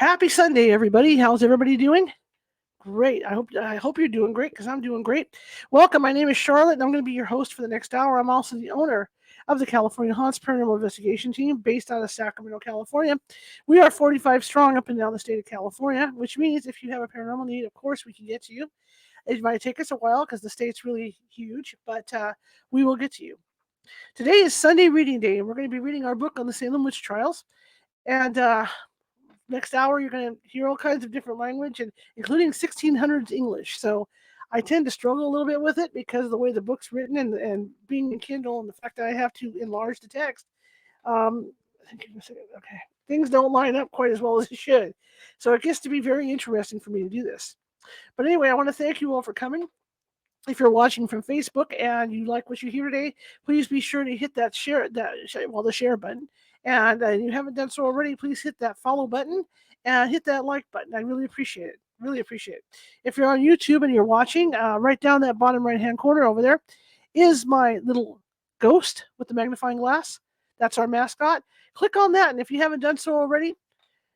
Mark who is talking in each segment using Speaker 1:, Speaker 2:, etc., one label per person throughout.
Speaker 1: Happy Sunday, everybody. How's everybody doing? Great. I hope you're doing great because I'm doing great. Welcome. My name is Charlotte, and I'm going to be your host for the next hour. I'm also the owner of the California Haunts Paranormal Investigation Team based out of Sacramento, California. We are 45 strong up and down the state of California, which means if you have a paranormal need, of course, we can get to you. It might take us a while because the state's really huge, but we will get to you. Today is Sunday reading day, and we're going to be reading our book on the Salem witch trials. And next hour, you're going to hear all kinds of different language, and including 1600s English. So I tend to struggle a little bit with it because of the way the book's written and being in Kindle and the fact that I have to enlarge the text. Okay, things don't line up quite as well as it should. So it gets to be very interesting for me to do this. But anyway, I want to thank you all for coming. If you're watching from Facebook and you like what you hear today, please be sure to hit that the share button. And if you haven't done so already, please hit that follow button and hit that like button. I really appreciate it. Really appreciate it. If you're on YouTube and you're watching, right down that bottom right hand corner over there is my little ghost with the magnifying glass. That's our mascot. Click on that, and if you haven't done so already,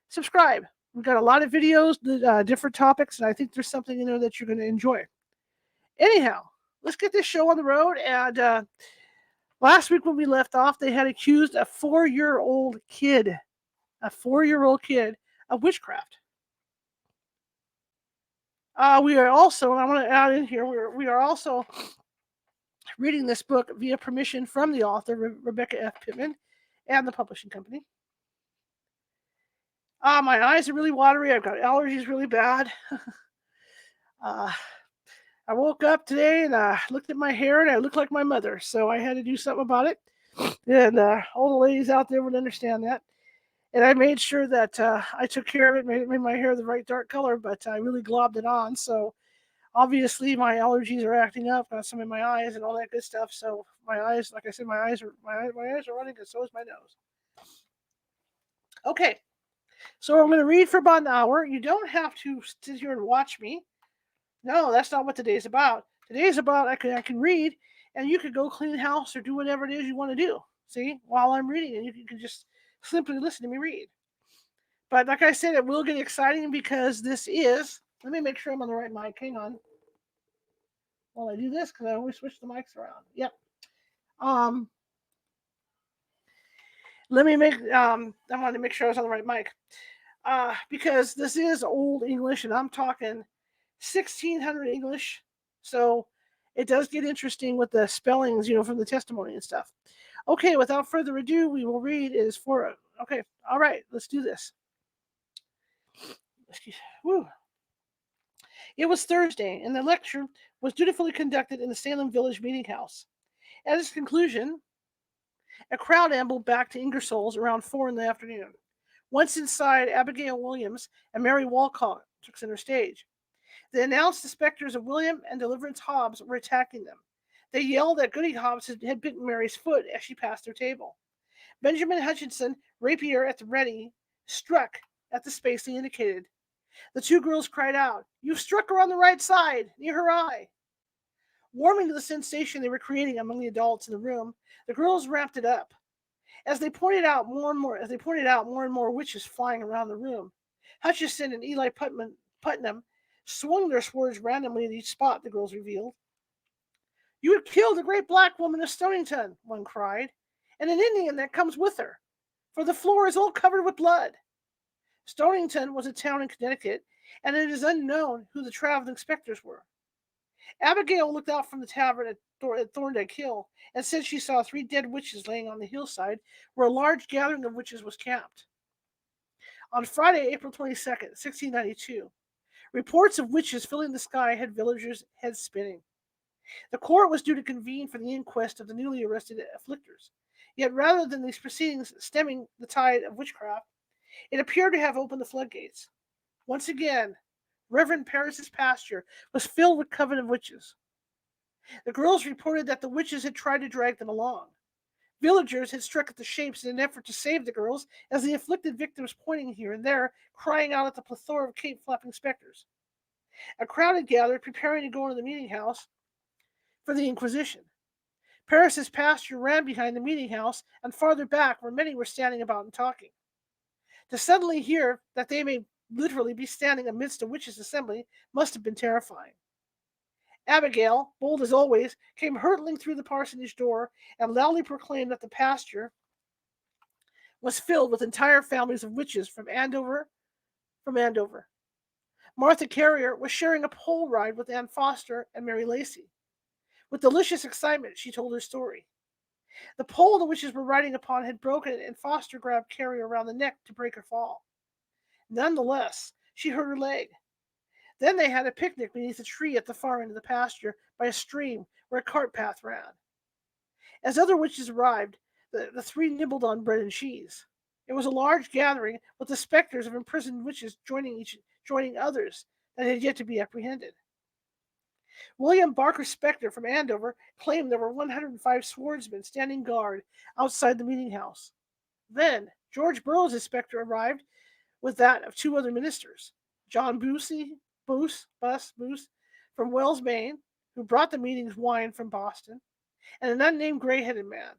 Speaker 1: subscribe. We've got a lot of videos, different topics, and I think there's something in there that you're going to enjoy. Anyhow, let's get this show on the road. And last week when we left off, they had accused a 4-year-old kid, of witchcraft. We are also, and I want to add in here, we are also reading this book via permission from the author, Rebecca F. Pittman, and the publishing company. My eyes are really watery. I've got allergies really bad. I woke up today and I looked at my hair and I looked like my mother, so I had to do something about it. And all the ladies out there would understand that. And I made sure that I took care of it, made my hair the right dark color, but I really globbed it on. So obviously my allergies are acting up, got some in my eyes and all that good stuff. So my eyes, like I said, my eyes are running, and so is my nose. Okay, so I'm going to read for about an hour. You don't have to sit here and watch me. No, that's not what today's about. Today's about I can read, and you could go clean the house or do whatever it is you want to do. See, while I'm reading, and you can just simply listen to me read. But like I said, it will get exciting because this is. Let me make sure I'm on the right mic. Hang on. While I do this, because I always switch the mics around. Yep. Um. Let me make. I wanted to make sure I was on the right mic. Because this is old English, and I'm talking 1600 English. So it does get interesting with the spellings, from the testimony and stuff. Okay, without further ado, we will read okay, all right, let's do this. Woo. It was Thursday, and the lecture was dutifully conducted in the Salem Village Meeting House. At its conclusion, a crowd ambled back to Ingersoll's around 4 in the afternoon. Once inside, Abigail Williams and Mary Walcott took center stage. They announced the specters of William and Deliverance Hobbs were attacking them. They yelled that Goody Hobbs had bitten Mary's foot as she passed their table. Benjamin Hutchinson, rapier at the ready, struck at the space they indicated. The two girls cried out, "You've struck her on the right side, near her eye." Warming to the sensation they were creating among the adults in the room, the girls ramped it up. As they pointed out more and more witches flying around the room. Hutchinson and Eli Putnam swung their swords randomly at each spot, the girls revealed. "You have killed the great black woman of Stonington," one cried, "and an Indian that comes with her, for the floor is all covered with blood." Stonington was a town in Connecticut, and it is unknown who the traveling specters were. Abigail looked out from the tavern at Thorndike Hill and said she saw 3 dead witches laying on the hillside where a large gathering of witches was camped. On Friday, April 22nd, 1692, reports of witches filling the sky had villagers' heads spinning. The court was due to convene for the inquest of the newly arrested afflictors. Yet rather than these proceedings stemming the tide of witchcraft, it appeared to have opened the floodgates. Once again, Reverend Paris's pasture was filled with coven of witches. The girls reported that the witches had tried to drag them along. Villagers had struck at the shapes in an effort to save the girls, as the afflicted victims pointing here and there, crying out at the plethora of cape-flapping specters. A crowd had gathered, preparing to go into the meeting house for the Inquisition. Paris's pasture ran behind the meeting house, and farther back, where many were standing about and talking. To suddenly hear that they may literally be standing amidst a witches' assembly must have been terrifying. Abigail, bold as always, came hurtling through the parsonage door and loudly proclaimed that the pasture was filled with entire families of witches from Andover. Martha Carrier was sharing a pole ride with Ann Foster and Mary Lacey. With delicious excitement, she told her story. The pole the witches were riding upon had broken, and Foster grabbed Carrier around the neck to break her fall. Nonetheless, she hurt her leg. Then they had a picnic beneath a tree at the far end of the pasture by a stream where a cart path ran. As other witches arrived, the three nibbled on bread and cheese. It was a large gathering, with the specters of imprisoned witches joining others that had yet to be apprehended. William Barker Spector from Andover claimed there were 105 swordsmen standing guard outside the meeting house. Then George Burroughs' specter arrived with that of two other ministers, John Boose from Wells, Maine, who brought the meeting's wine from Boston, and an unnamed gray-headed man.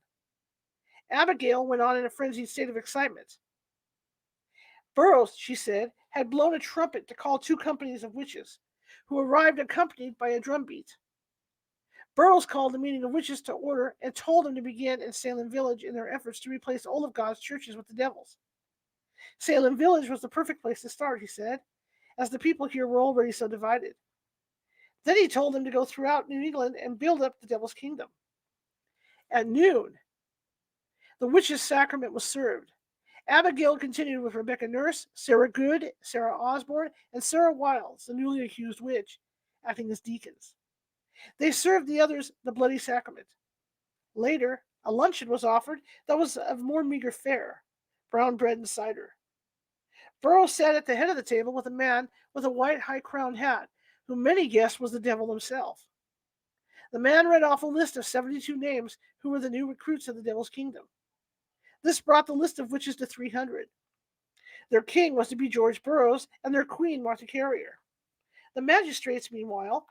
Speaker 1: Abigail went on in a frenzied state of excitement. Burroughs, she said, had blown a trumpet to call two companies of witches, who arrived accompanied by a drumbeat. Burroughs called the meeting of witches to order and told them to begin in Salem Village in their efforts to replace all of God's churches with the devil's. Salem Village was the perfect place to start, he said, as the people here were already so divided. Then he told them to go throughout New England and build up the devil's kingdom. At noon, the witches' sacrament was served. Abigail continued with Rebecca Nurse, Sarah Good, Sarah Osborne, and Sarah Wiles, the newly accused witch, acting as deacons. They served the others the bloody sacrament. Later, a luncheon was offered that was of more meager fare, brown bread and cider. Burroughs sat at the head of the table with a man with a white high-crowned hat, who many guessed was the devil himself. The man read off a list of 72 names who were the new recruits of the devil's kingdom. This brought the list of witches to 300. Their king was to be George Burroughs, and their queen Martha Carrier. The magistrates, meanwhile,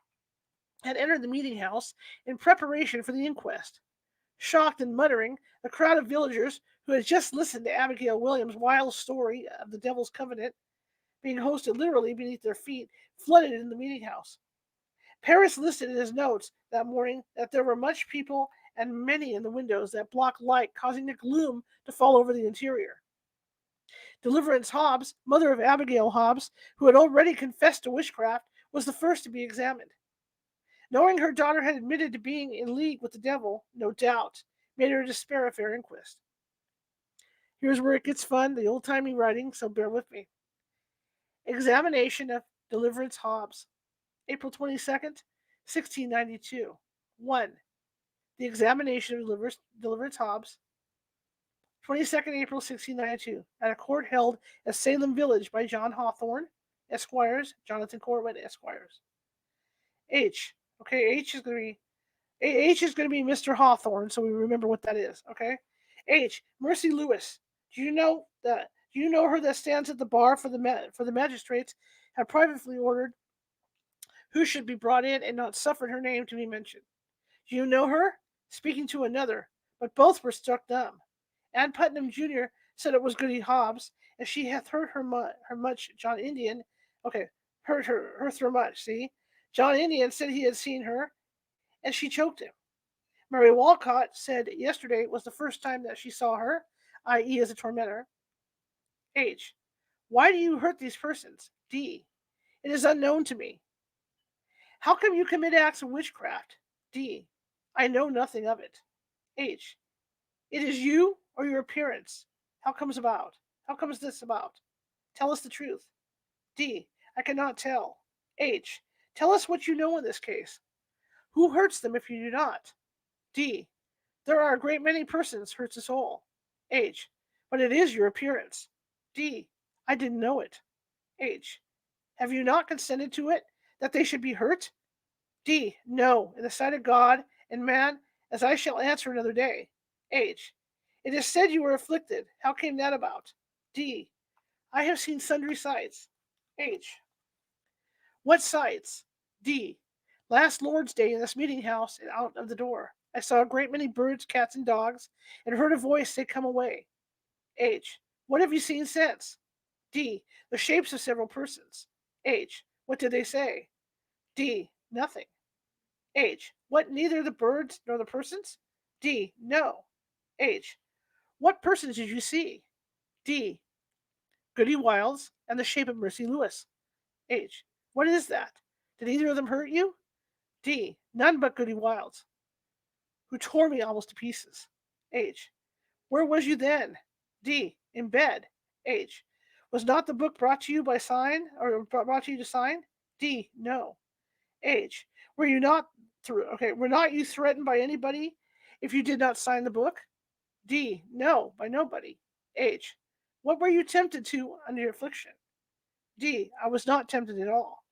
Speaker 1: had entered the meeting house in preparation for the inquest. Shocked and muttering, a crowd of villagers who had just listened to Abigail Williams' wild story of the devil's covenant being hosted literally beneath their feet flooded in the meeting house. Paris listed in his notes that morning that there were much people and many in the windows that blocked light, causing the gloom to fall over the interior. Deliverance Hobbs, mother of Abigail Hobbs, who had already confessed to witchcraft, was the first to be examined. Knowing her daughter had admitted to being in league with the devil, no doubt, made her despair a fair inquest. Here's where it gets fun, the old-timey writing, so bear with me. Examination of Deliverance Hobbs, April 22nd, 1692. 1. The examination of Deliverance Hobbs, 22nd April 1692, at a court held at Salem Village by John Hawthorne, Esquires, Jonathan Corwin, Esquires. H. Okay, H is going to be Mr. Hawthorne, so we remember what that is. Okay, H. Mercy Lewis. Do you know her that stands at the bar for the magistrates have privately ordered who should be brought in and not suffered her name to be mentioned. Do you know her? Speaking to another, but both were struck dumb. Ann Putnam Jr. said it was Goody Hobbs, and she hath hurt her much. John Indian, okay, hurt her much. See, John Indian said he had seen her, and she choked him. Mary Walcott said yesterday was the first time that she saw her, i.e., as a tormentor. H. Why do you hurt these persons? D. It is unknown to me. How come you commit acts of witchcraft? D. I know nothing of it. H. It is you or your appearance. How comes this about? Tell us the truth. D. I cannot tell. H. Tell us what you know in this case. Who hurts them if you do not? D. There are a great many persons hurts us all. H. But it is your appearance. D. I didn't know it. H. Have you not consented to it, that they should be hurt? D. No, in the sight of God and man, as I shall answer another day. H. It is said you were afflicted. How came that about? D. I have seen sundry sights. H. What sights? D. Last Lord's Day in this meeting house and out of the door. I saw a great many birds, cats, and dogs, and heard a voice say, Come away. H. What have you seen since? D. The shapes of several persons. H. What did they say? D. Nothing. H. What, neither the birds nor the persons? D. No. H. What persons did you see? D. Goody Wilds and the shape of Mercy Lewis. H. What is that? Did either of them hurt you? D. None but Goody Wilds, who tore me almost to pieces. H. Where was you then? D. In bed. H. Was not the book brought to you by sign, or brought to you to sign? D. No. H. Were you not were not you threatened by anybody if you did not sign the book? D. No, by nobody. H. What were you tempted to under your affliction? D. I was not tempted at all.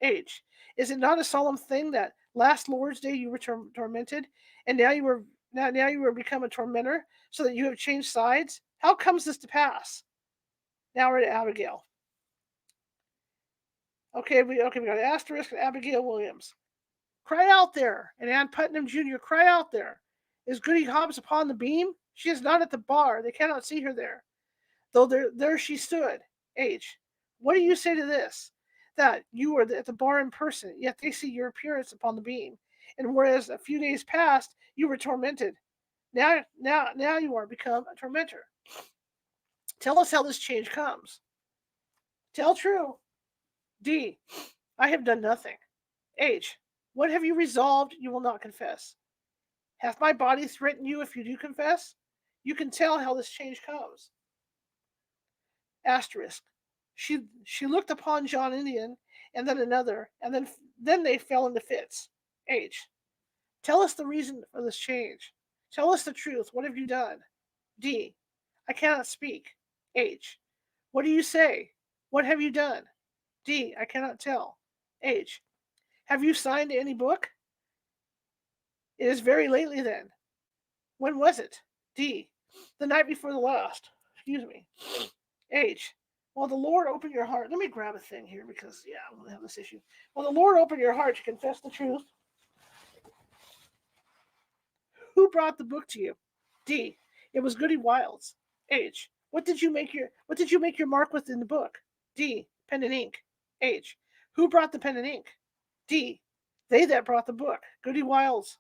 Speaker 1: H. Is it not a solemn thing that last Lord's Day you were tormented, and now you are become a tormentor, so that you have changed sides? How comes this to pass? Now we're to Abigail. Okay, we got Asterisk and Abigail Williams. Cry out there, and Ann Putnam Jr. Cry out there. Is Goody Hobbs upon the beam? She is not at the bar. They cannot see her there, though there she stood. H. What do you say to this? That you were at the bar in person, yet they see your appearance upon the beam, and whereas a few days past you were tormented, now you are become a tormentor. Tell us how this change comes. Tell true. D. I have done nothing. H. What have you resolved you will not confess? Hath my body threatened you if you do confess? You can tell how this change comes. Asterisk. She looked upon John Indian, and then another, and then they fell into fits. H. Tell us the reason for this change. Tell us the truth. What have you done? D. I cannot speak. H. What do you say? What have you done? D. I cannot tell. H. Have you signed any book? It is very lately then. When was it? D. The night before the last. Excuse me. H. Well, the Lord open your heart. Let me grab a thing here because, I'm going to have this issue. Well, the Lord open your heart to confess the truth. Who brought the book to you? D. It was Goody Wilds. H. What did you make your mark with in the book? D. Pen and ink. H. Who brought the pen and ink? D. They that brought the book. Goody Wilds.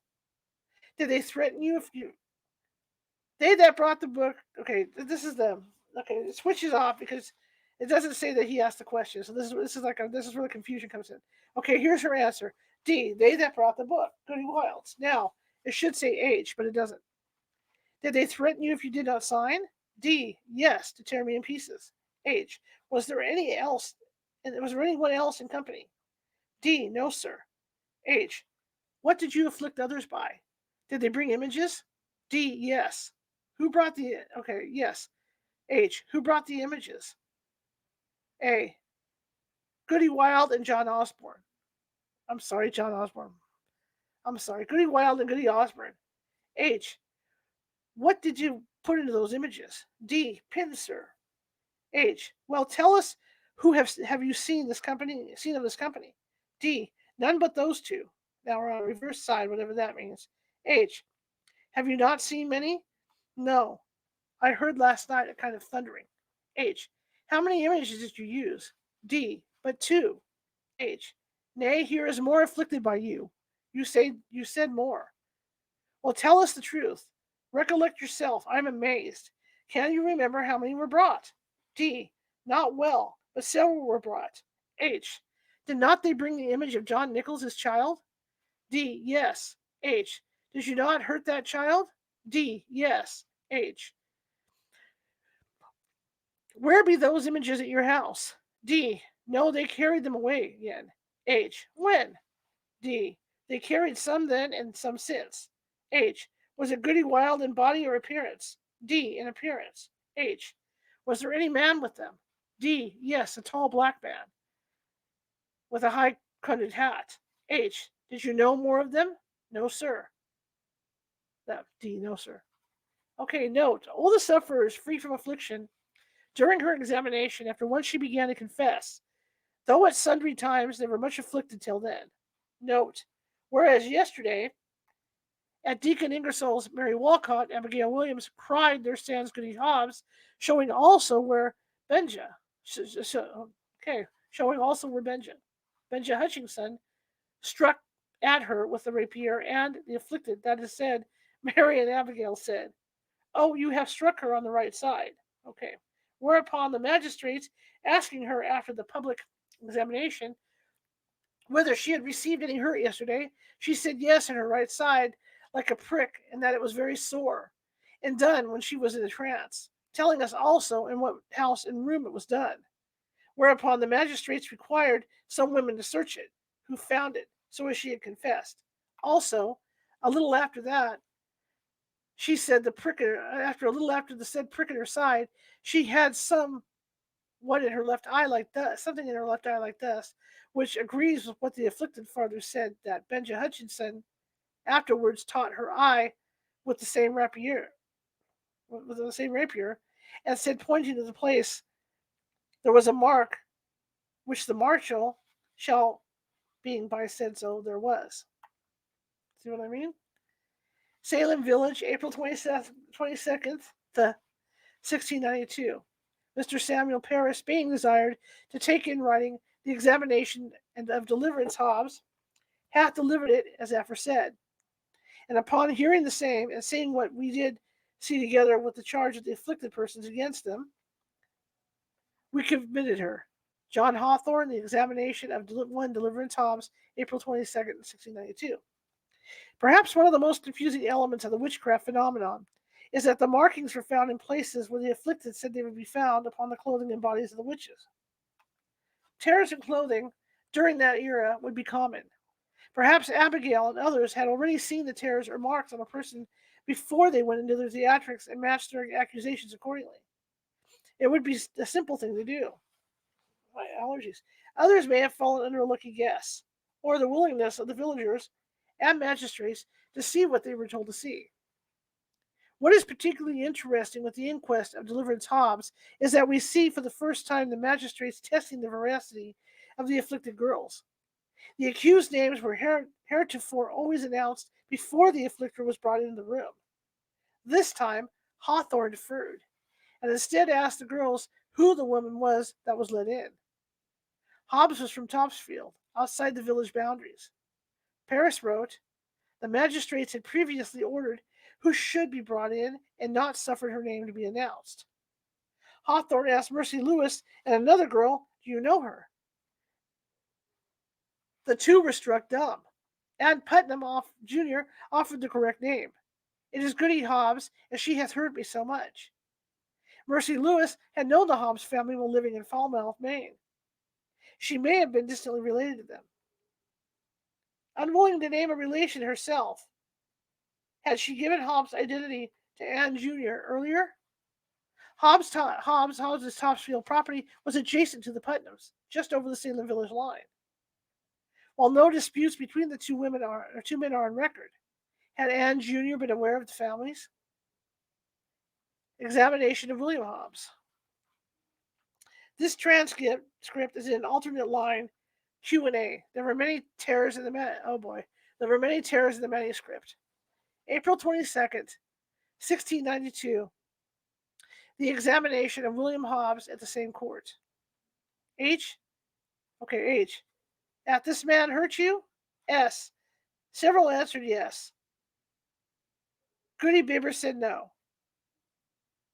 Speaker 1: Did they threaten you if you... They that brought the book... Okay, this is them. Okay, it switches off because it doesn't say that he asked the question. So this is where the confusion comes in. Okay, here's her answer. D. They that brought the book. Goody Wilds. Now, it should say H, but it doesn't. Did they threaten you if you did not sign? D. Yes, to tear me in pieces. H. Was there anyone else in company? D. No, sir. H. What did you afflict others by? Did they bring images? D. Yes. Who brought the... Okay, yes. H. Who brought the images? A. Goody Wild and John Osborne. I'm sorry, John Osborne. I'm sorry, Goody Wild and Goody Osborne. H. What did you put into those images? D. Pins, sir. H. Well, tell us who have you seen of this company? D. None but those two. Now we're on the reverse side, whatever that means. H. Have you not seen many? No. I heard last night a kind of thundering. H. How many images did you use? D. But two. H. Nay, here is more afflicted by you. You said more. Well, tell us the truth. Recollect yourself. I am amazed. Can you remember how many were brought? D. Not well, but several were brought. H. Did not they bring the image of John Nichols, his child? D. Yes. H. Did you not hurt that child? D. Yes. H. Where be those images at your house? D. No, they carried them away again. H. When? D. They carried some then and some since. H. Was it Goody Wild in body or appearance? D. In appearance. H. Was there any man with them? D. Yes, a tall black man with a high-crowned hat. H. Did you know more of them? No, sir. D. No, sir. Okay, note. All the sufferers free from affliction during her examination after once she began to confess, though at sundry times they were much afflicted till then. Note. Whereas yesterday, at Deacon Ingersoll's, Mary Walcott, Abigail Williams cried, there stands Goody Hobbs, showing also where Benja Okay, showing also where Benja Hutchinson struck at her with the rapier, and the afflicted, that is said, Mary and Abigail said, "Oh, you have struck her on the right side." Okay. Whereupon the magistrates, asking her after the public examination whether she had received any hurt yesterday, she said yes in her right side, like a prick, and that it was very sore, and done when she was in a trance, telling us also in what house and room it was done. Whereupon the magistrates required some women to search it, who found it, so as she had confessed. Also, a little after that, she said the prick after a little after the said prick in her side, she had what in her left eye like this, something in her left eye like this, which agrees with what the afflicted father said that Benja Hutchinson afterwards taught her eye with the same rapier, and said, pointing to the place, there was a mark which the marshal shall being by said so there was. See what I mean? Salem Village, April 22nd, the 1692. Mr. Samuel Parris being desired to take in writing the examination and of deliverance Hobbes, hath delivered it as aforesaid. And upon hearing the same, and seeing what we did see together with the charge of the afflicted persons against them, we committed her. John Hawthorne, the examination of one deliverance Hobbes, April 22nd, 1692. Perhaps one of the most confusing elements of the witchcraft phenomenon is that the markings were found in places where the afflicted said they would be found upon the clothing and bodies of the witches. Tears in clothing during that era would be common. Perhaps Abigail and others had already seen the tears or marks on a person before they went into their theatrics and matched their accusations accordingly. It would be a simple thing to do. My allergies. Others may have fallen under a lucky guess, or the willingness of the villagers and magistrates to see what they were told to see. What is particularly interesting with the inquest of Deliverance Hobbes is that we see for the first time the magistrates testing the veracity of the afflicted girls. The accused names were heretofore always announced before the afflictor was brought into the room. This time, Hawthorne deferred, and instead asked the girls who the woman was that was let in. Hobbes was from Topsfield, outside the village boundaries. Parris wrote, the magistrates had previously ordered who should be brought in and not suffered her name to be announced. Hawthorne asked Mercy Lewis and another girl, do you know her? The two were struck dumb, and Putnam Jr. offered the correct name. It is Goody Hobbes, and she hath hurt me so much. Mercy Lewis had known the Hobbes family while living in Falmouth, Maine. She may have been distantly related to them. Unwilling to name a relation herself, had she given Hobbes' identity to Anne Jr. earlier? Hobbes' Topsfield property was adjacent to the Putnams, just over the Salem Village line. While no disputes between the two men are on record, had Anne Jr. been aware of the families? Examination of William Hobbes. This transcript is in an alternate line Q&A. There were many tears in the manuscript. April 22nd, 1692. The examination of William Hobbes at the same court. H. Hath this man hurt you? S. Several answered yes. Goody Bibber said no.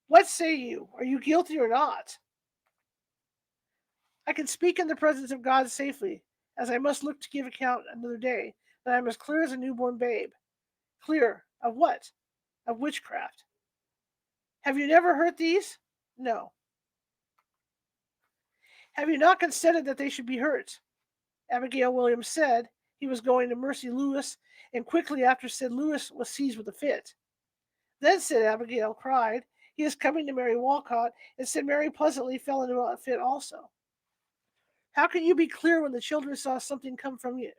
Speaker 1: What say you? Are you guilty or not? I can speak in the presence of God safely, as I must look to give account another day, that I am as clear as a newborn babe. Clear of what? Of witchcraft. Have you never heard these? No. Have you not consented that they should be hurt? Abigail Williams said he was going to Mercy Lewis, and quickly after said Lewis was seized with a fit. Then said Abigail cried, he is coming to Mary Walcott, and said Mary pleasantly fell into a fit also. How can you be clear when the children saw something come from you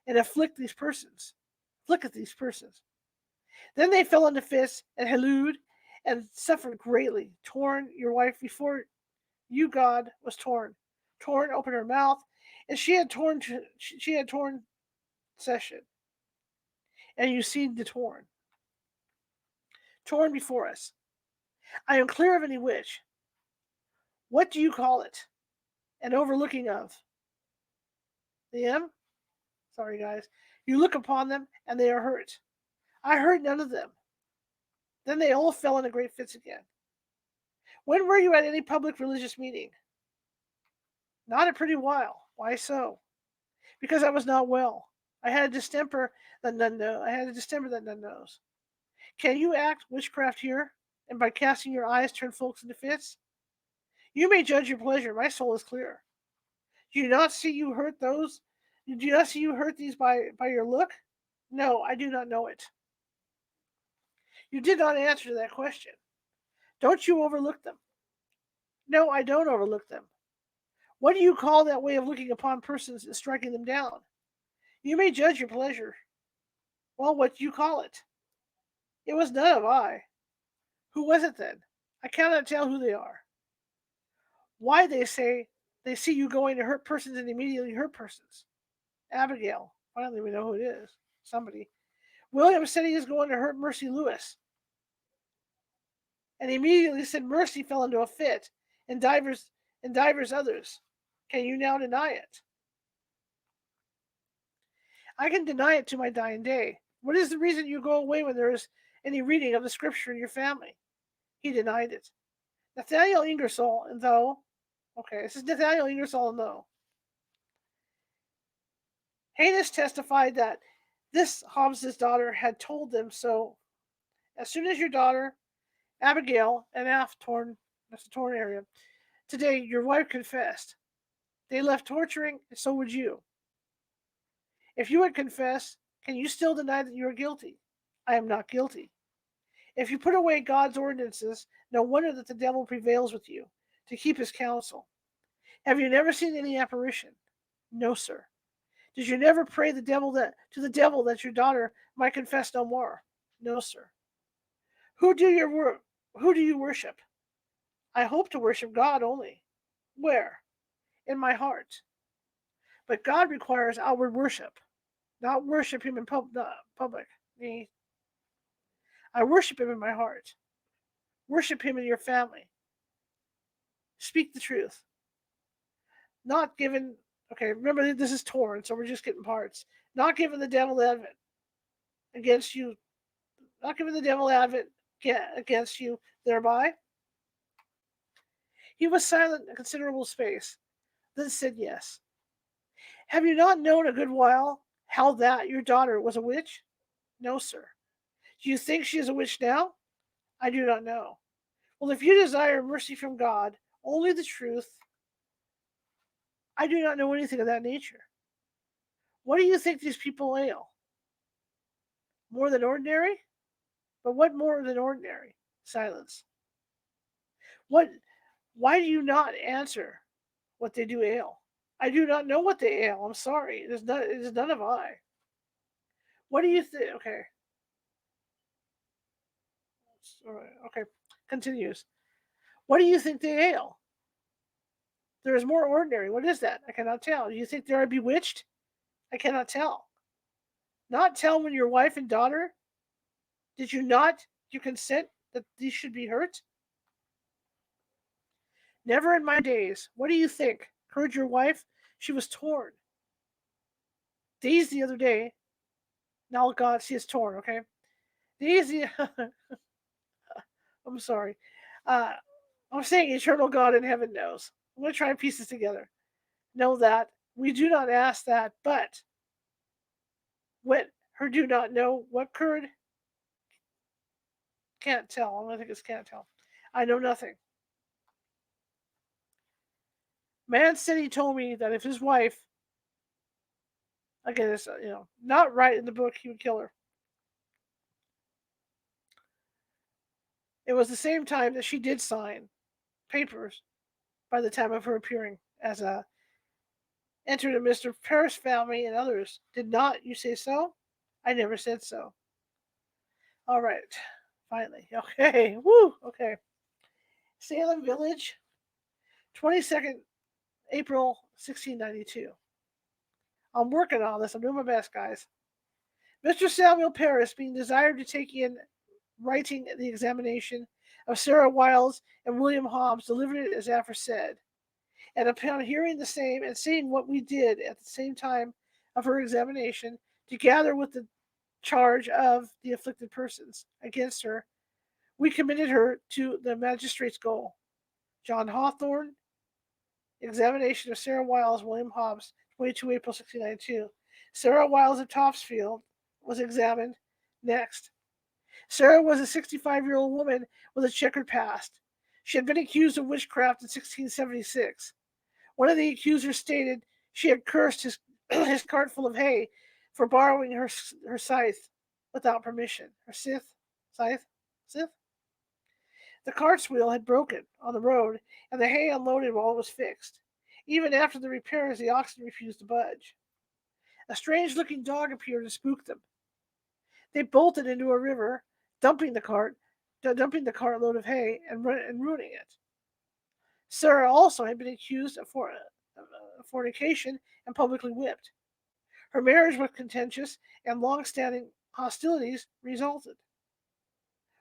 Speaker 1: and afflict these persons? Look at these persons. Then they fell into fits and hallooed and suffered greatly. Torn, your wife before you, God, was torn. Torn open her mouth, and she had torn session. And you see the torn. Torn before us. I am clear of any witch. What do you call it? An overlooking of. The M? Sorry, guys. You look upon them, and they are hurt. I hurt none of them. Then they all fell into great fits again. When were you at any public religious meeting? Not a pretty while. Why so? Because I was not well. I had a distemper that none know. I had a distemper that none knows. Can you act witchcraft here, and by casting your eyes turn folks into fits? You may judge your pleasure. My soul is clear. Do you not see you hurt those? Do you not see you hurt these by your look? No, I do not know it. You did not answer that question. Don't you overlook them? No, I don't overlook them. What do you call that way of looking upon persons and striking them down? You may judge your pleasure. Well, what do you call it? It was none of I. Who was it then? I cannot tell who they are. Why they see you going to hurt persons and immediately hurt persons. Abigail. Finally, we know who it is. Somebody. William said he is going to hurt Mercy Lewis. And immediately said Mercy fell into a fit, and divers others. Can you now deny it? I can deny it to my dying day. What is the reason you go away when there is any reading of the scripture in your family? He denied it. Nathaniel Ingersoll and though. Okay, this is Nathaniel Ingersoll and though. Haynes testified that this Hobbes's daughter had told them so. As soon as your daughter, Abigail, and that's the torn area, today your wife confessed. They left torturing, and so would you. If you would confess, can you still deny that you are guilty? I am not guilty. If you put away God's ordinances, no wonder that the devil prevails with you to keep his counsel. Have you never seen any apparition? No, sir. Did you never pray to the devil that your daughter might confess no more? No, sir. Who do you worship? I hope to worship God only. Where? In my heart. But God requires outward worship, not worship him in public. I worship him in my heart. Worship him in your family. Speak the truth. Not given, okay, remember this is torn, so we're just getting parts. Not giving the devil advent against you. Not giving the devil advent against you thereby. He was silent a considerable space, then said yes. Have you not known a good while how that your daughter was a witch? No, sir. Do you think she is a witch now? I do not know. Well, if you desire mercy from God, only the truth, I do not know anything of that nature. What do you think these people ail? More than ordinary? But what more than ordinary? Silence. What? Why do you not answer what they do ail? I do not know what they ail. I'm sorry. It is none of I. What do you think? Okay. All right. Okay. Continues. What do you think they ail? There is more ordinary. What is that? I cannot tell. Do you think they are bewitched? I cannot tell. Not tell when your wife and daughter? Did you not you consent that these should be hurt? Never in my days. What do you think? Heard your wife? She was torn. Days the other day. Now God, she is torn, okay? Days the I'm sorry. Uh, I'm saying eternal God in heaven knows. I'm going to try and piece this together. Know that we do not ask that, but what her do not know what occurred, can't tell. I'm going to think it's can't tell. I know nothing. Man said he told me that if his wife, again, it's not right in the book, he would kill her. It was the same time that she did sign papers by the time of her appearing as a entered a Mr. Paris family and others. Did not you say so? I never said so. All right. Finally. Okay. Woo. Okay. Salem Village, 22nd April 1692. I'm working on this. I'm doing my best, guys. Mr. Samuel Paris being desired to take in writing the examination of Sarah Wiles and William Hobbs delivered it as aforesaid, and upon hearing the same and seeing what we did at the same time of her examination, together with the charge of the afflicted persons against her, we committed her to the magistrate's gaol. John Hawthorne, examination of Sarah Wiles, William Hobbs, 22 April 1692. Sarah Wiles of Topsfield was examined next. Sarah was a 65-year-old woman with a checkered past. She had been accused of witchcraft in 1676. One of the accusers stated she had cursed his cart full of hay for borrowing her scythe without permission. Her scythe? Scythe? The cart's wheel had broken on the road, and the hay unloaded while it was fixed. Even after the repairs, the oxen refused to budge. A strange-looking dog appeared and spooked them. They bolted into a river, dumping the cartload of hay and ruining it. Sarah also had been accused of fornication and publicly whipped. Her marriage was contentious, and long-standing hostilities resulted.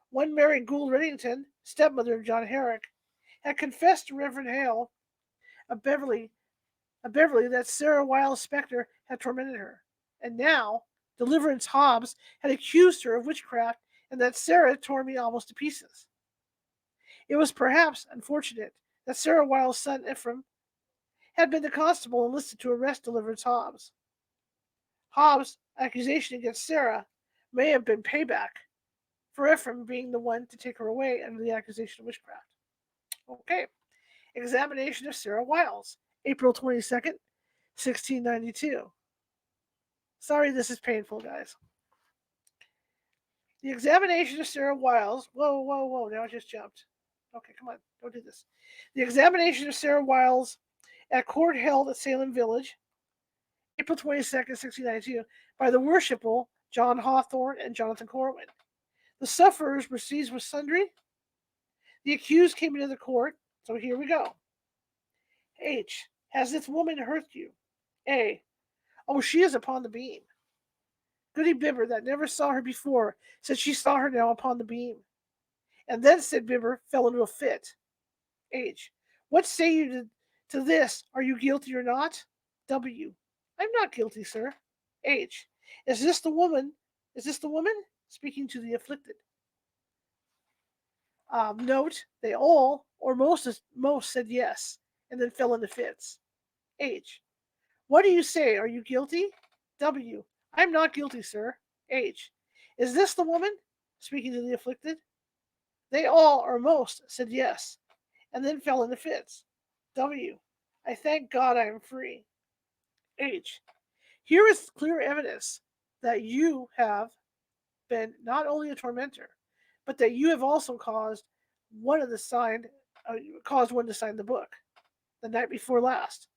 Speaker 1: One Mary Gould Reddington, stepmother of John Herrick, had confessed to Reverend Hale of Beverly that Sarah Wiles' spectre had tormented her, and now Deliverance Hobbs had accused her of witchcraft and that Sarah tore me almost to pieces. It was perhaps unfortunate that Sarah Wiles' son Ephraim had been the constable enlisted to arrest Deliverance Hobbs. Hobbs' accusation against Sarah may have been payback for Ephraim being the one to take her away under the accusation of witchcraft. Okay. Examination of Sarah Wiles, April 22nd, 1692. Sorry this is painful, guys. The examination of Sarah Wiles. Whoa. Now I just jumped. Okay, come on. Don't do this. The examination of Sarah Wiles at court held at Salem Village, April 22nd, 1692, by the worshipful John Hawthorne and Jonathan Corwin. The sufferers were seized with sundry. The accused came into the court, so here we go. H. Has this woman hurt you? A. Oh, she is upon the beam. Goody Bibber, that never saw her before, said she saw her now upon the beam. And then, said Bibber, fell into a fit. H. What say you to this? Are you guilty or not? W. I'm not guilty, sir. H. Is this the woman? Is this the woman? Speaking to the afflicted. Note, they all, or most said yes, and then fell into fits. H. What do you say? Are you guilty? W. I'm not guilty, sir. H. Is this the woman? Speaking to the afflicted. They all, or most, said yes, and then fell into fits. W. I thank God I am free. H. Here is clear evidence that you have been not only a tormentor, but that you have also caused one to sign the book the night before last.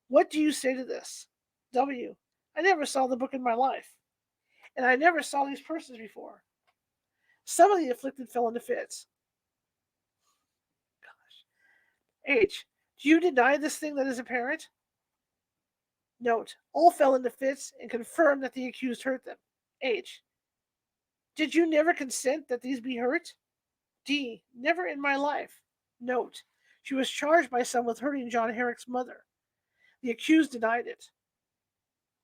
Speaker 1: What do you say to this? W. I never saw the book in my life, and I never saw these persons before. Some of the afflicted fell into fits. H. Do you deny this thing that is apparent? Note, all fell into fits and confirmed that the accused hurt them. H. Did you never consent that these be hurt? D. Never in my life. Note, she was charged by some with hurting John Herrick's mother. The accused denied it.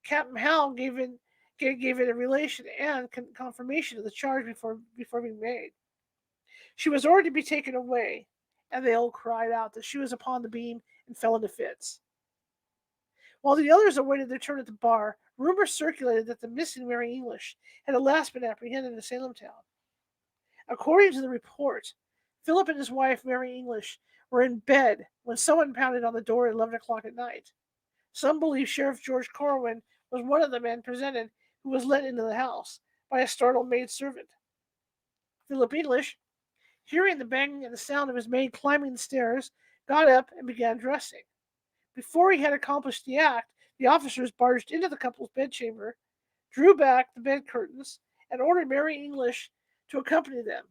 Speaker 1: Captain Howell gave it a relation and confirmation of the charge before being made. She was ordered to be taken away, and they all cried out that she was upon the beam and fell into fits. While the others awaited their turn at the bar, rumors circulated that the missing Mary English had at last been apprehended in Salem town. According to the report, Philip and his wife, Mary English, were in bed when someone pounded on the door at 11 o'clock at night. Some believe Sheriff George Corwin was one of the men presented who was let into the house by a startled maidservant. Philip English, hearing the banging and the sound of his maid climbing the stairs, got up and began dressing. Before he had accomplished the act, the officers barged into the couple's bedchamber, drew back the bed curtains, and ordered Mary English to accompany them.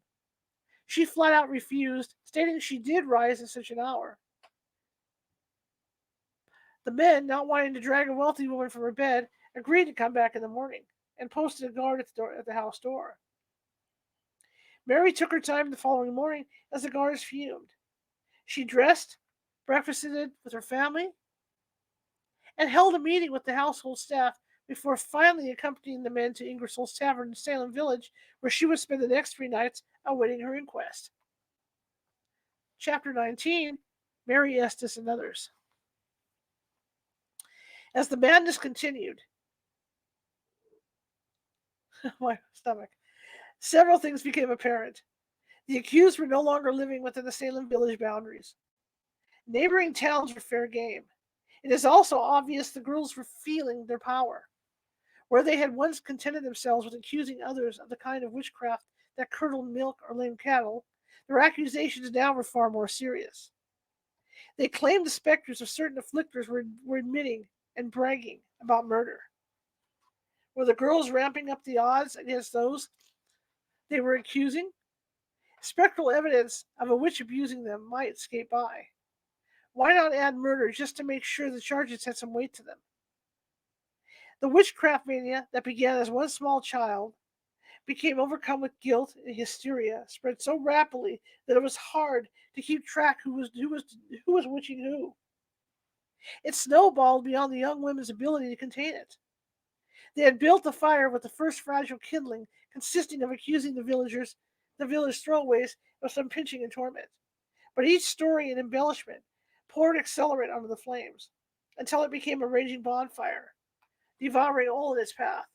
Speaker 1: She flat out refused, stating she did rise at such an hour. The men, not wanting to drag a wealthy woman from her bed, agreed to come back in the morning and posted a guard at the house door. Mary took her time the following morning as the guards fumed. She dressed, breakfasted with her family, and held a meeting with the household staff before finally accompanying the men to Ingersoll's Tavern in Salem Village, where she would spend the next 3 nights awaiting her inquest. Chapter 19, Mary Estes and Others. As the madness continued, my stomach, several things became apparent. The accused were no longer living within the Salem village boundaries. Neighboring towns were fair game. It is also obvious the girls were feeling their power. Where they had once contented themselves with accusing others of the kind of witchcraft that curdled milk or lame cattle, their accusations now were far more serious. They claimed the specters of certain afflictors were admitting and bragging about murder. Were the girls ramping up the odds against those they were accusing? Spectral evidence of a witch abusing them might skate by. Why not add murder just to make sure the charges had some weight to them? The witchcraft mania that began as one small child became overcome with guilt and hysteria, spread so rapidly that it was hard to keep track who was witching who. It snowballed beyond the young women's ability to contain it. They had built the fire with the first fragile kindling, consisting of accusing the village throwaways, of some pinching and torment. But each story and embellishment poured accelerant onto the flames, until it became a raging bonfire, devouring all in its path.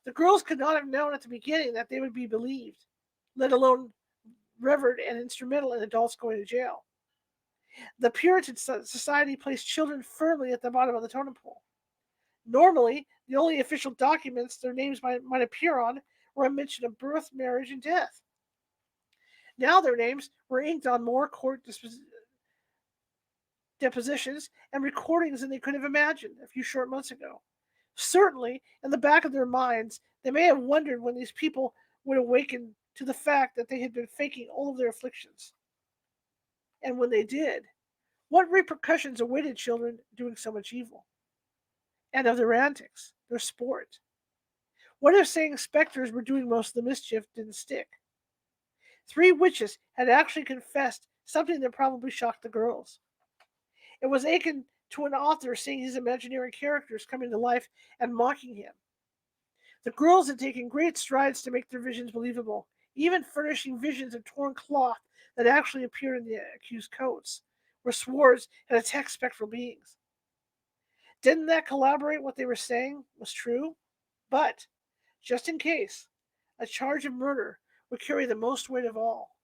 Speaker 1: The girls could not have known at the beginning that they would be believed, let alone revered and instrumental in adults going to jail. The Puritan society placed children firmly at the bottom of the totem pole. Normally, the only official documents their names might appear on were a mention of birth, marriage, and death. Now their names were inked on more court depositions and recordings than they could have imagined a few short months ago. Certainly, in the back of their minds, they may have wondered when these people would awaken to the fact that they had been faking all of their afflictions. And when they did, what repercussions awaited children doing so much evil? And of their antics, their sport. What if saying specters were doing most of the mischief didn't stick? 3 witches had actually confessed something that probably shocked the girls. It was akin to an author seeing his imaginary characters coming to life and mocking him. The girls had taken great strides to make their visions believable, even furnishing visions of torn cloth that actually appeared in the accused coats, where swords had attacked spectral beings. Didn't that corroborate what they were saying was true? But, just in case, a charge of murder would carry the most weight of all.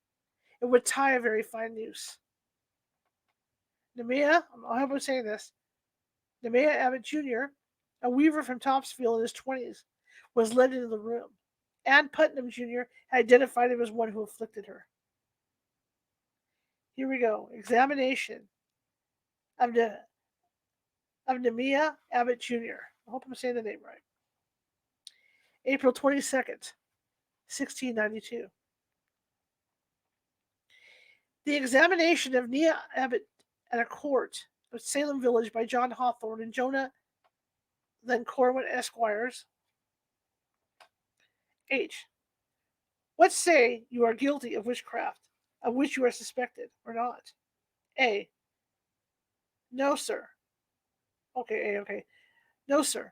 Speaker 1: It would tie a very fine noose. Nemea, I hope I'm saying this, Nemea Abbott Jr., a weaver from Topsfield in his 20s, was led into the room. Ann Putnam Jr. had identified him as one who afflicted her. Here we go. Examination of, Nemea Abbott Jr. I hope I'm saying the name right. April 22nd, 1692. The examination of Nia Abbott at a court of Salem Village by John Hawthorne and Jonah then Corwin Esquires. H. What say you are guilty of witchcraft, of which you are suspected, or not? A. No, sir. Okay, A, okay. No, sir.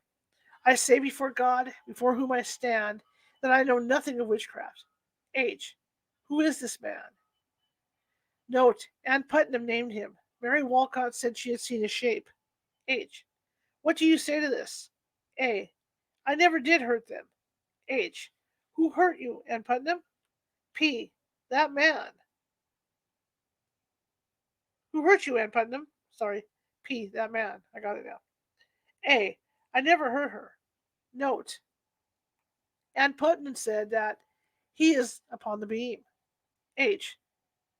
Speaker 1: I say before God, before whom I stand, that I know nothing of witchcraft. H. Who is this man? Note, Ann Putnam named him. Mary Walcott said she had seen his shape. H. What do you say to this? A. I never did hurt them. H. Who hurt you, Ann Putnam? P. That man. Who hurt you, Ann Putnam? Sorry. P. That man. I got it now. A. I never hurt her. Note. Ann Putnam said that he is upon the beam. H.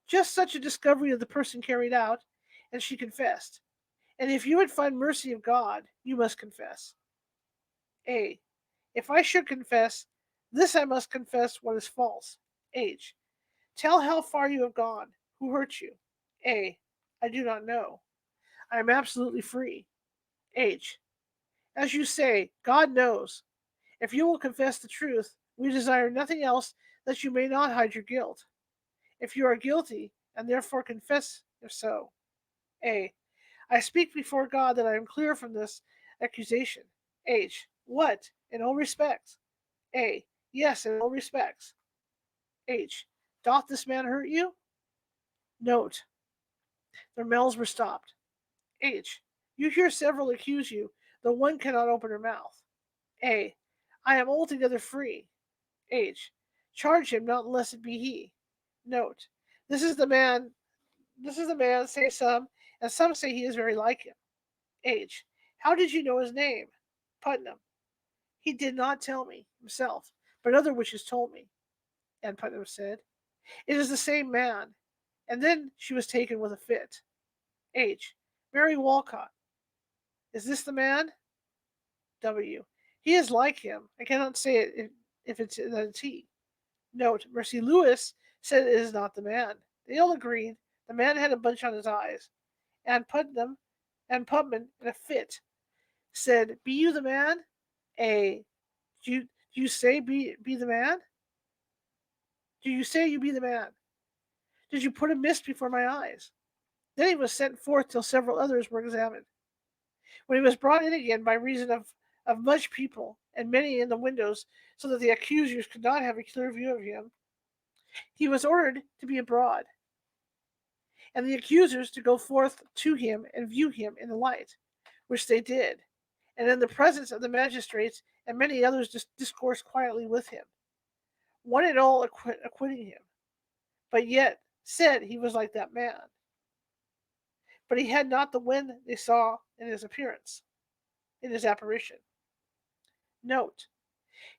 Speaker 1: Just such a discovery of the person carried out, and she confessed. And if you would find mercy of God, you must confess. A. If I should confess, this I must confess what is false. H. Tell how far you have gone. Who hurt you? A. I do not know. I am absolutely free. H. As you say, God knows. If you will confess the truth, we desire nothing else that you may not hide your guilt. If you are guilty, and therefore confess if so. A. I speak before God that I am clear from this accusation. H. What? In all respects. A. Yes, in all respects. H. Doth this man hurt you? Note. Their mouths were stopped. H. You hear several accuse you, though one cannot open her mouth. A. I am altogether free. H. Charge him not unless it be he. Note. This is the man say some, and some say he is very like him. H. How did you know his name? Putnam. He did not tell me himself, but other witches told me. And Putnam said, It is the same man. And then she was taken with a fit. H. Mary Walcott. Is this the man? W. He is like him. I cannot say it if it's he. Note, Mercy Lewis said it is not the man. They all agreed. The man had a bunch on his eyes. And Putman, in a fit, said, Be you the man? A. Do you say be the man? Do you say you be the man? Did you put a mist before my eyes? Then he was sent forth till several others were examined. When he was brought in again by reason of much people and many in the windows, so that the accusers could not have a clear view of him, he was ordered to be abroad, and the accusers to go forth to him and view him in the light, which they did, and in the presence of the magistrates and many others discoursed quietly with him, one and all acquitting him, but yet said he was like that man. But he had not the wind they saw in his appearance, in his apparition. Note,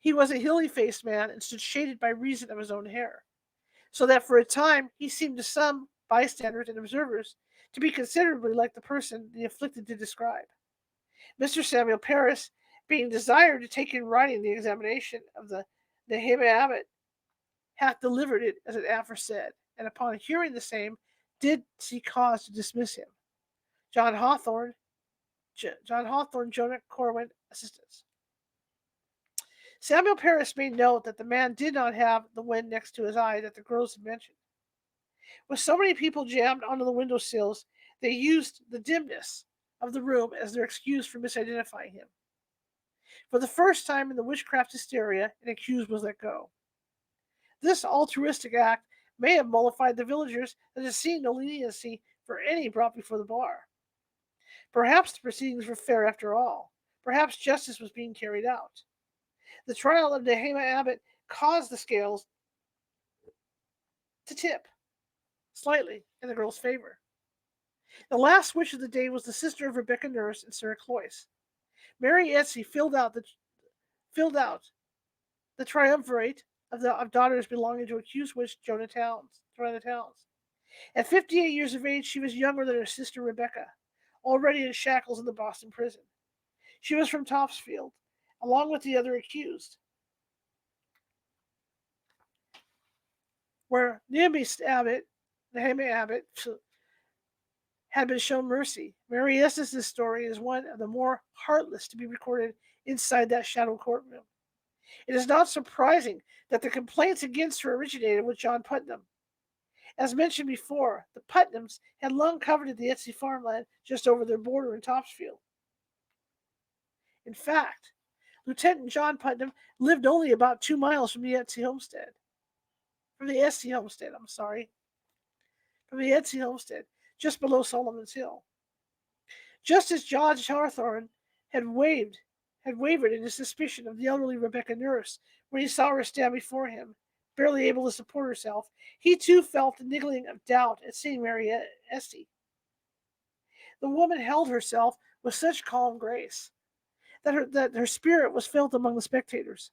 Speaker 1: he was a hilly-faced man and stood shaded by reason of his own hair, so that for a time he seemed to some bystanders and observers to be considerably like the person the afflicted did describe. Mr. Samuel Parris, being desired to take in writing the examination of the Nehemiah Abbot, hath delivered it as it aforesaid, and upon hearing the same, did see cause to dismiss him. John Hawthorne, Jonah Corwin, assistants. Samuel Parris made note that the man did not have the wind next to his eye that the girls had mentioned. With so many people jammed onto the window sills, they used the dimness of the room as their excuse for misidentifying him. For the first time in the witchcraft hysteria, an accused was let go. This altruistic act may have mollified the villagers that had seen no leniency for any brought before the bar. Perhaps the proceedings were fair after all. Perhaps justice was being carried out. The trial of Nehemiah Abbott caused the scales to tip slightly in the girl's favor. The last witch of the day was the sister of Rebecca Nurse and Sarah Cloyce. Mary Etsy filled out the triumvirate of daughters belonging to accused witch Joanna Towns. At 58 years of age, she was younger than her sister Rebecca, already in shackles in the Boston prison. She was from Topsfield, along with the other accused, where Nehemiah Abbott had been shown mercy. Mary Estes' story is one of the more heartless to be recorded inside that shadow courtroom. It is not surprising that the complaints against her originated with John Putnam. As mentioned before, the Putnams had long coveted the Etsy farmland just over their border in Topsfield. In fact, Lieutenant John Putnam lived only about 2 miles from the Etsy homestead. From the Etsy homestead, just below Solomon's Hill. Just as George Hawthorne had wavered in his suspicion of the elderly Rebecca Nurse when he saw her stand before him, barely able to support herself, he too felt the niggling of doubt at seeing Mary Esty. The woman held herself with such calm grace that her spirit was felt among the spectators.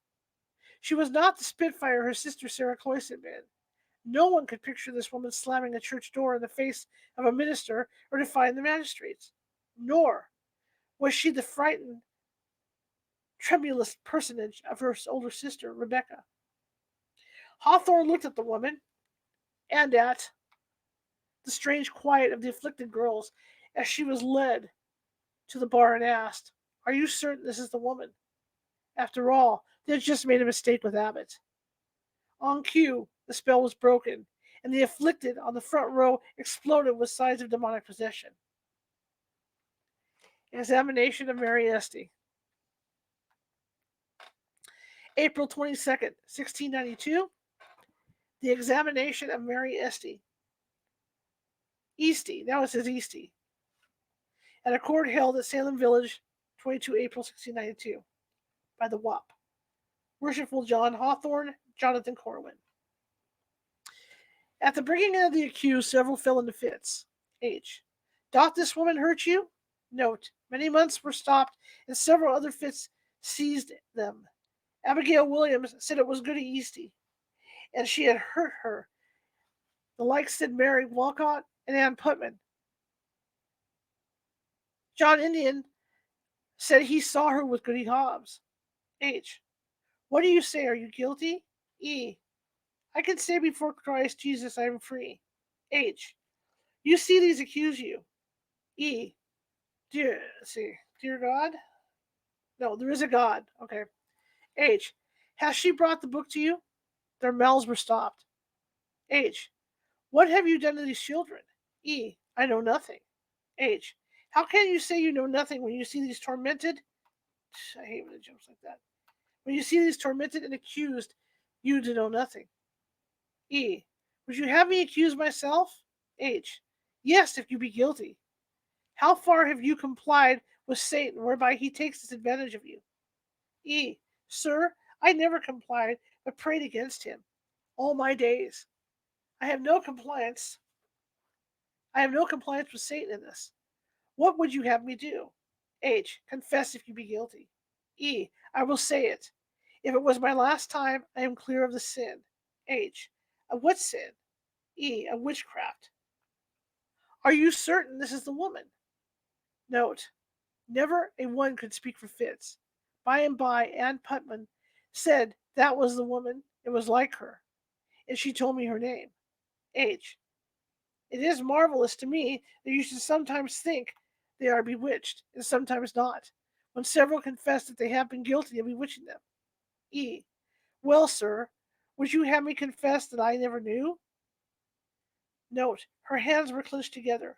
Speaker 1: She was not the spitfire her sister Sarah Cloyce had been. No one could picture this woman slamming a church door in the face of a minister or defying the magistrates. Nor was she the frightened, tremulous personage of her older sister, Rebecca. Hawthorne looked at the woman and at the strange quiet of the afflicted girls as she was led to the bar and asked, Are you certain this is the woman? After all, they had just made a mistake with Abbott. On cue, the spell was broken, and the afflicted on the front row exploded with signs of demonic possession. Examination of Mary Esty. April 22nd, 1692. The examination of Mary Esty. Easty, now it says Easty. At a court held at Salem Village, 22 April 1692, by the WAP. Worshipful John Hawthorne, Jonathan Corwin. At the bringing in of the accused, several fell into fits. H. Doth this woman hurt you? Note. Many months were stopped, and several other fits seized them. Abigail Williams said it was Goody Easty, and she had hurt her. The like said Mary Walcott and Ann Putman. John Indian said he saw her with Goody Hobbs. H. What do you say? Are you guilty? E. I can say before Christ Jesus I am free. H. You see these accuse you. E. Dear God? No, there is a God. Okay. H. Has she brought the book to you? Their mouths were stopped. H. What have you done to these children? E. I know nothing. H. How can you say you know nothing when you see these tormented? I hate when it jumps like that. When you see these tormented and accused, you to know nothing. E. Would you have me accuse myself? H. Yes, if you be guilty. How far have you complied with Satan, whereby he takes this advantage of you? E. Sir, I never complied, but prayed against him all my days. I have no compliance. I have no compliance with Satan in this. What would you have me do? H. Confess if you be guilty. E. I will say it. If it was my last time, I am clear of the sin. H. Of what sin? E. Of witchcraft. Are you certain this is the woman? Note. Never a one could speak for fits. By and by, Ann Putman said that was the woman. It was like her. And she told me her name. H. It is marvelous to me that you should sometimes think they are bewitched, and sometimes not, when several confess that they have been guilty of bewitching them. E. Well, sir, would you have me confess that I never knew? Note, her hands were clenched together,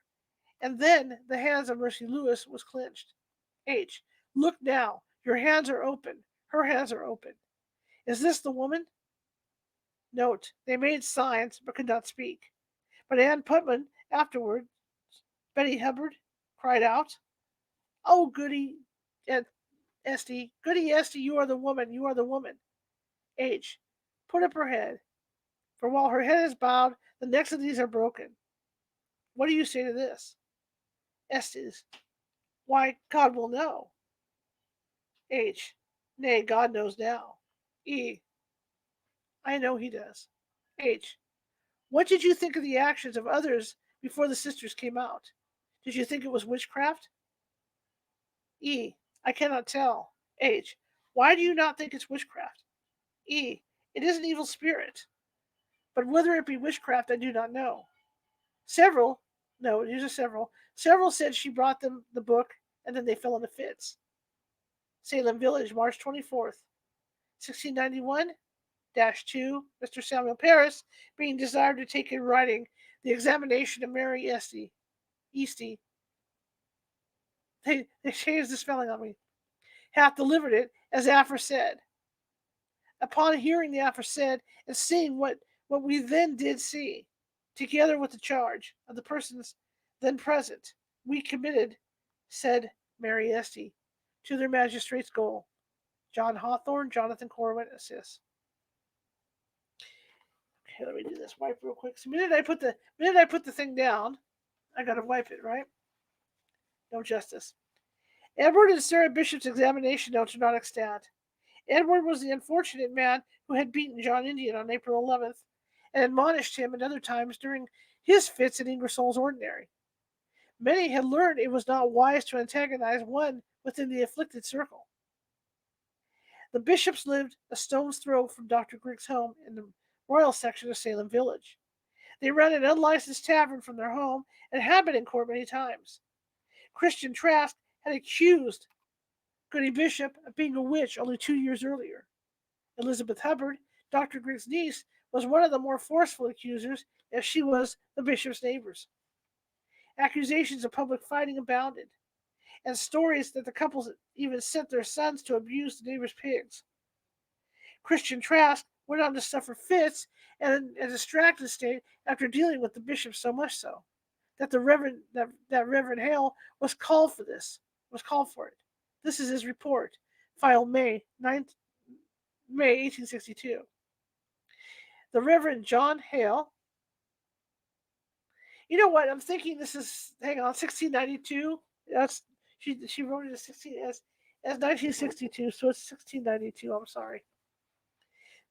Speaker 1: and then the hands of Mercy Lewis was clenched. H. Look now, your hands are open. Her hands are open. Is this the woman? Note, they made signs but could not speak. But Ann Putman afterward, Betty Hubbard, cried out, "Oh, Goody Esty, Goody Esty, you are the woman, you are the woman." H. Put up her head, for while her head is bowed, the necks of these are broken. What do you say to this? Estes. Why, God will know. H. Nay, God knows now. E. I know he does. H. What did you think of the actions of others before the sisters came out? Did you think it was witchcraft? E. I cannot tell. H. Why do you not think it's witchcraft? E. It is an evil spirit. But whether it be witchcraft, I do not know. Several, no, these are several said she brought them the book, and then they fell into fits. Salem Village, March 24th, 1691-2, Mr. Samuel Paris, being desired to take in writing the examination of Mary Easty. They changed the spelling on me. Hath delivered it, as aforesaid. Upon hearing the aforesaid, and seeing what we then did see, together with the charge of the persons then present, we committed, said Mary Esty, to their magistrate's goal. John Hawthorne, Jonathan Corwin, assist. Okay, let me do this. Wipe real quick. So the minute I put the thing down, I gotta wipe it, right? No justice. Edward and Sarah Bishop's examination notes are not extant. Edward was the unfortunate man who had beaten John Indian on April 11th and admonished him at other times during his fits at Ingersoll's ordinary. Many had learned it was not wise to antagonize one within the afflicted circle. The Bishops lived a stone's throw from Dr. Grigg's home in the royal section of Salem Village. They ran an unlicensed tavern from their home and had been in court many times. Christian Trask had accused Goody Bishop of being a witch only 2 years earlier. Elizabeth Hubbard Dr. Griggs' niece, was one of the more forceful accusers, as she was the bishop's neighbors. Accusations of public fighting abounded, and stories that the couples even sent their sons to abuse the neighbors' pigs. Christian Trask went on to suffer fits and a distracted state after dealing with the bishop, so much so that that Reverend Hale was called for it. This is his report, filed May 1862. The Reverend John Hale. You know what? I'm thinking this is, hang on, 1692. That's she wrote it as 1962, so it's 1692. I'm sorry.